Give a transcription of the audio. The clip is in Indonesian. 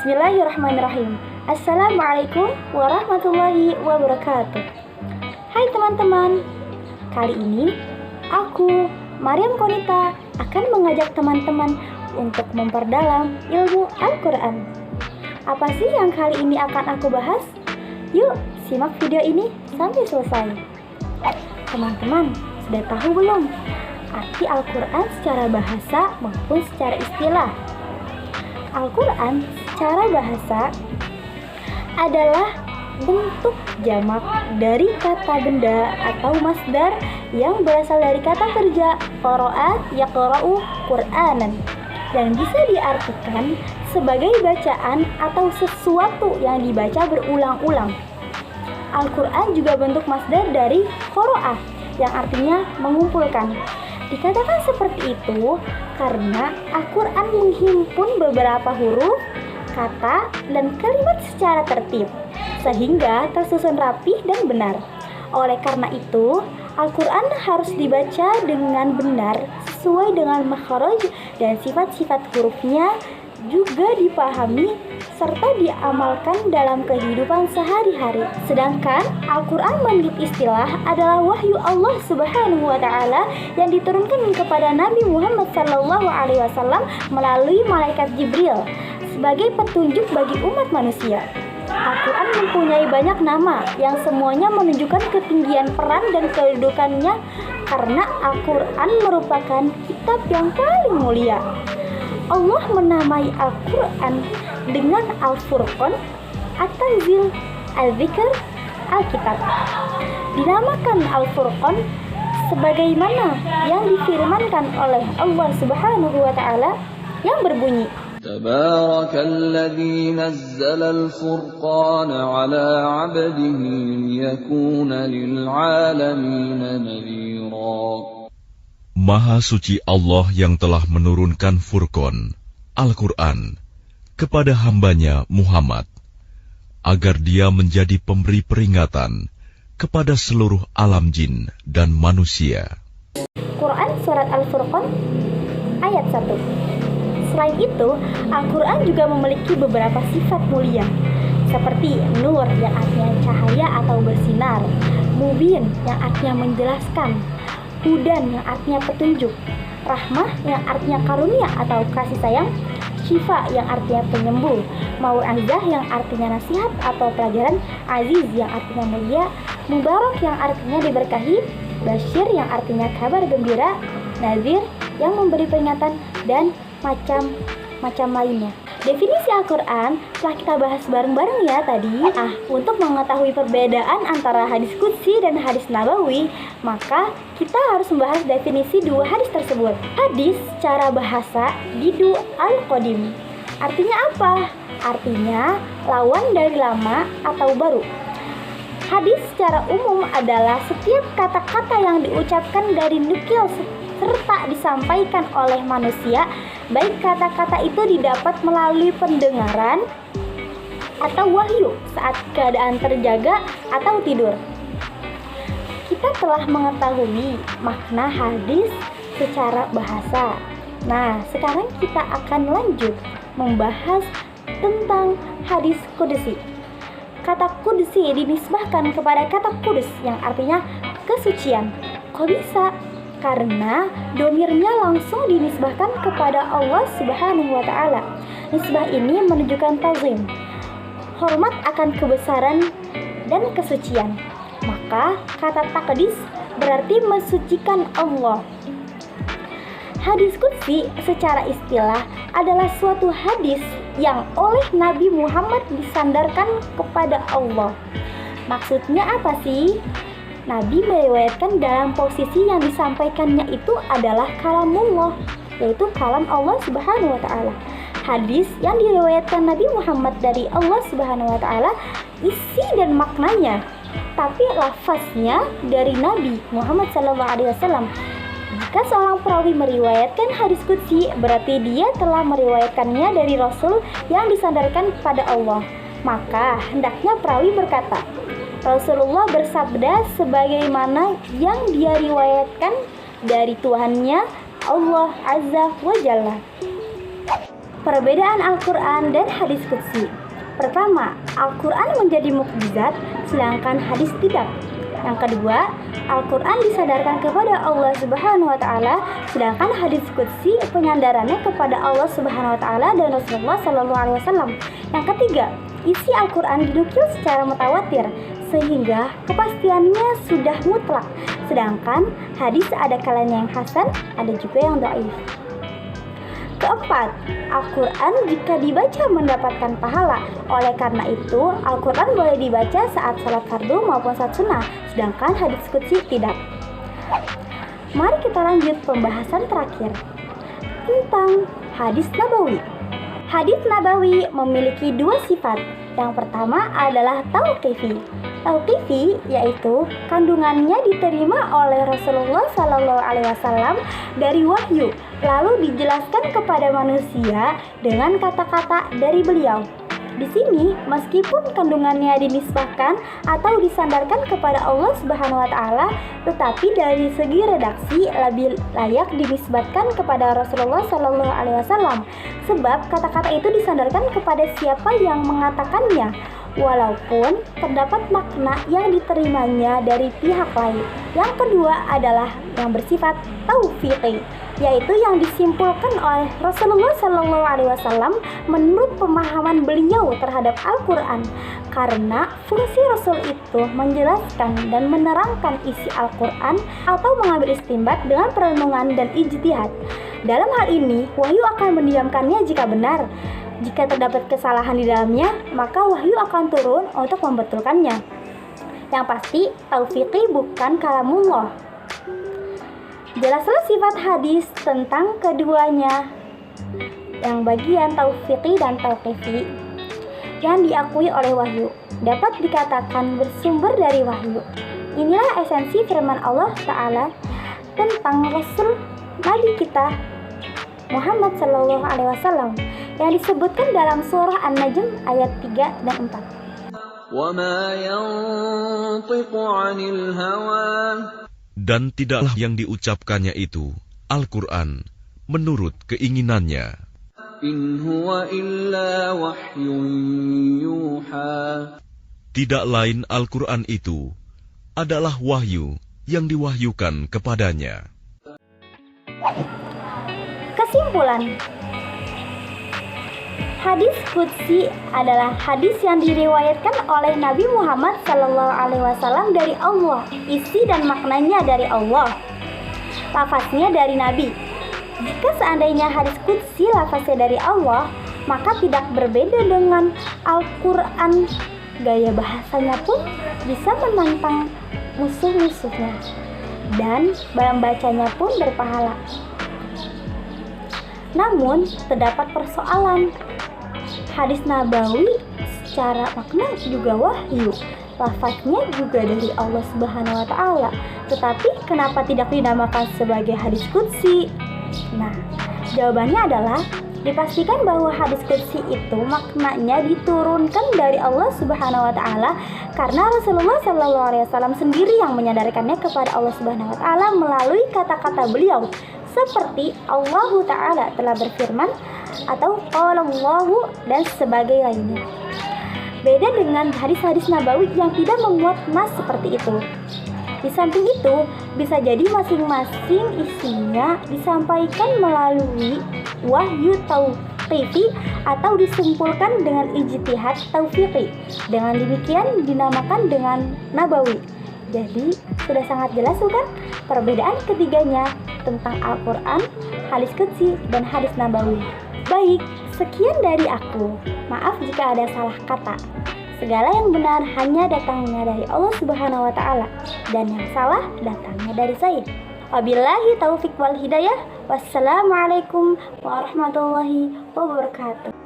Bismillahirrahmanirrahim. Assalamualaikum warahmatullahi wabarakatuh. Hai teman-teman, kali ini aku, Maryam Konita, akan mengajak teman-teman untuk memperdalam ilmu Al-Quran. Apa sih yang kali ini akan aku bahas? Yuk, simak video ini sampai selesai. Teman-teman, sudah tahu belum arti Al-Quran secara bahasa maupun secara istilah? Al-Quran secara bahasa adalah bentuk jamak dari kata benda atau masdar yang berasal dari kata kerja qara'a yaqra'u Qur'anan dan bisa diartikan sebagai bacaan atau sesuatu yang dibaca berulang-ulang. Al-Quran juga bentuk masdar dari qara'a yang artinya mengumpulkan. Dikatakan seperti itu karena Al-Quran menghimpun beberapa huruf, kata, dan kalimat secara tertib, sehingga tersusun rapih dan benar. Oleh karena itu, Al-Quran harus dibaca dengan benar sesuai dengan makhraj dan sifat-sifat hurufnya juga dipahami serta diamalkan dalam kehidupan sehari-hari. Sedangkan Al-Quran menurut istilah adalah wahyu Allah Subhanahu wa Ta'ala yang diturunkan kepada Nabi Muhammad SAW melalui malaikat Jibril sebagai petunjuk bagi umat manusia. Al-Quran mempunyai banyak nama yang semuanya menunjukkan ketinggian peran dan kedudukannya karena Al-Quran merupakan kitab yang paling mulia. Allah menamai Al-Quran dengan Al-Furqan, At-Tanzil, Al-Zikr, Al-Kitab. Dinamakan Al-Furqan sebagaimana yang difirmankan oleh Allah Subhanahu wa Ta'ala yang berbunyi, Tabarakalladzi nazzala al-furqana ala 'abdihi liyakuna lil'alamin nadhira. Maha suci Allah yang telah menurunkan Furqan, Al-Quran, kepada hambanya Muhammad, agar dia menjadi pemberi peringatan kepada seluruh alam jin dan manusia. Quran Surat Al-Furqan ayat 1. Selain itu, Al-Quran juga memiliki beberapa sifat mulia, seperti nur yang artinya cahaya atau bersinar, mubin yang artinya menjelaskan, hudan yang artinya petunjuk, rahmah yang artinya karunia atau kasih sayang, syifa yang artinya penyembuh, mau'izah yang artinya nasihat atau pelajaran, aziz yang artinya mulia, mubarak yang artinya diberkahi, basyir yang artinya kabar gembira, nazir yang memberi peringatan, dan macam-macam lainnya. Definisi Al-Quran telah kita bahas bareng-bareng ya tadi. Untuk mengetahui perbedaan antara hadis qudsi dan hadis nabawi, maka kita harus membahas definisi dua hadis tersebut. Hadis secara bahasa didu al-qadim. Artinya apa? Artinya lawan dari lama atau baru. Hadis secara umum adalah setiap kata-kata yang diucapkan dari nukil serta disampaikan oleh manusia, baik kata-kata itu didapat melalui pendengaran atau wahyu saat keadaan terjaga atau tidur. Kita telah mengetahui makna hadis secara bahasa. Nah, sekarang kita akan lanjut membahas tentang hadis qudsi. Kata qudsi dinisbahkan kepada kata kudus yang artinya kesucian. Kok bisa? Karena domirnya langsung dinisbahkan kepada Allah Subhanahu wa Ta'ala. Nisbah ini menunjukkan tazim, hormat akan kebesaran dan kesucian. Maka kata taqdis berarti mensucikan Allah. Hadis qudsi secara istilah adalah suatu hadis yang oleh Nabi Muhammad disandarkan kepada Allah. Maksudnya apa sih? Nabi meriwayatkan dalam posisi yang disampaikannya itu adalah kalamullah, yaitu kalam Allah Subhanahu wa Ta'ala. Hadis yang diriwayatkan Nabi Muhammad dari Allah Subhanahu wa Ta'ala isi dan maknanya, tapi lafaznya dari Nabi Muhammad SAW. Jika seorang perawi meriwayatkan hadis qudsi, berarti dia telah meriwayatkannya dari Rasul yang disandarkan pada Allah. Maka hendaknya perawi berkata, Rasulullah bersabda sebagaimana yang dia riwayatkan dari Tuhannya Allah Azza wa Jalla. Perbedaan Al-Quran dan hadis qudsi. Pertama, Al-Quran menjadi mukjizat, sedangkan hadis tidak. Yang kedua, Al-Quran disandarkan kepada Allah Subhanahu wa Ta'ala, sedangkan hadis qudsi penyandarannya kepada Allah Subhanahu wa Ta'ala dan Rasulullah Sallallahu Alaihi Wasallam. Yang ketiga, isi Al-Quran dinukil secara mutawatir, sehingga kepastiannya sudah mutlak, sedangkan hadis ada kalanya yang hasan, ada juga yang dhaif. Keempat, Al-Quran jika dibaca mendapatkan pahala. Oleh karena itu, Al-Quran boleh dibaca saat salat fardu maupun saat sunnah, sedangkan hadis qudsi tidak. Mari kita lanjut pembahasan terakhir tentang hadis nabawi. Hadis nabawi memiliki dua sifat. Yang pertama adalah tauqifi. Tauqifi yaitu kandungannya diterima oleh Rasulullah Sallallahu Alaihi Wasallam dari wahyu, lalu dijelaskan kepada manusia dengan kata-kata dari beliau. Di sini, meskipun kandungannya dinisbahkan atau disandarkan kepada Allah Subhanahu wa Ta'ala, tetapi dari segi redaksi lebih layak dinisbatkan kepada Rasulullah Sallallahu Alaihi Wasallam, sebab kata-kata itu disandarkan kepada siapa yang mengatakannya, walaupun terdapat makna yang diterimanya dari pihak lain. Yang kedua adalah yang bersifat taufiqi, yaitu yang disimpulkan oleh Rasulullah Sallallahu Alaihi Wasallam menurut pemahaman beliau terhadap Al-Quran, karena fungsi Rasul itu menjelaskan dan menerangkan isi Al-Quran atau mengambil istinbat dengan perenungan dan ijtihad. Dalam hal ini, wahyu akan mendiamkannya jika benar. Jika terdapat kesalahan di dalamnya, maka wahyu akan turun untuk membetulkannya. Yang pasti, taufiqi bukan kalamullah. Jelaslah sifat hadis tentang keduanya, yang bagian taufiqi dan tauqifi yang diakui oleh wahyu, dapat dikatakan bersumber dari wahyu. Inilah esensi firman Allah Ta'ala tentang Rasul Nabi kita Muhammad Sallallahu Alaihi Wasallam yang disebutkan dalam surah An-Najm ayat 3 dan 4. وَمَا يَنطِقُ عَنِ الْهَوَى. Dan tidaklah yang diucapkannya itu, Al-Quran, menurut keinginannya. إِنْ هُوَ إِلَّا وَحْيٌ يُوحَى. Tidak lain Al-Quran itu adalah wahyu yang diwahyukan kepadanya. Kesimpulan, hadis qudsi adalah hadis yang diriwayatkan oleh Nabi Muhammad Sallallahu Alaihi Wasallam dari Allah, isi dan maknanya dari Allah, lafaznya dari Nabi. Jika seandainya hadis qudsi lafaznya dari Allah, maka tidak berbeda dengan Al-Quran. Gaya bahasanya pun bisa menantang musuh-musuhnya, dan bacanya pun berpahala. Namun, terdapat persoalan. Hadis nabawi secara makna juga wahyu, lafaznya juga dari Allah Subhanahu wa Ta'ala, tetapi kenapa tidak dinamakan sebagai hadis qudsi? Nah, jawabannya adalah dipastikan bahwa hadis qudsi itu maknanya diturunkan dari Allah Subhanahu wa Ta'ala, karena Rasulullah Sallallahu Alaihi Wasallam sendiri yang menyadarkannya kepada Allah Subhanahu wa Ta'ala melalui kata-kata beliau, seperti Allah Ta'ala telah berfirman atau qalallahu dan sebagai lainnya. Beda dengan hadis-hadis nabawi yang tidak memuat nas seperti itu. Di samping itu, bisa jadi masing-masing isinya disampaikan melalui wahyu tauqifi atau disimpulkan dengan ijtihad taufiqi. Dengan demikian dinamakan dengan nabawi. Jadi, sudah sangat jelas bukan perbedaan ketiganya tentang Al-Quran, hadis qudsi, dan hadis nabawi. Baik, sekian dari aku. Maaf jika ada salah kata. Segala yang benar hanya datangnya dari Allah Subhanahu wa Ta'ala, dan yang salah datangnya dari saya. Wabillahi taufiq wal hidayah. Wassalamualaikum warahmatullahi wabarakatuh.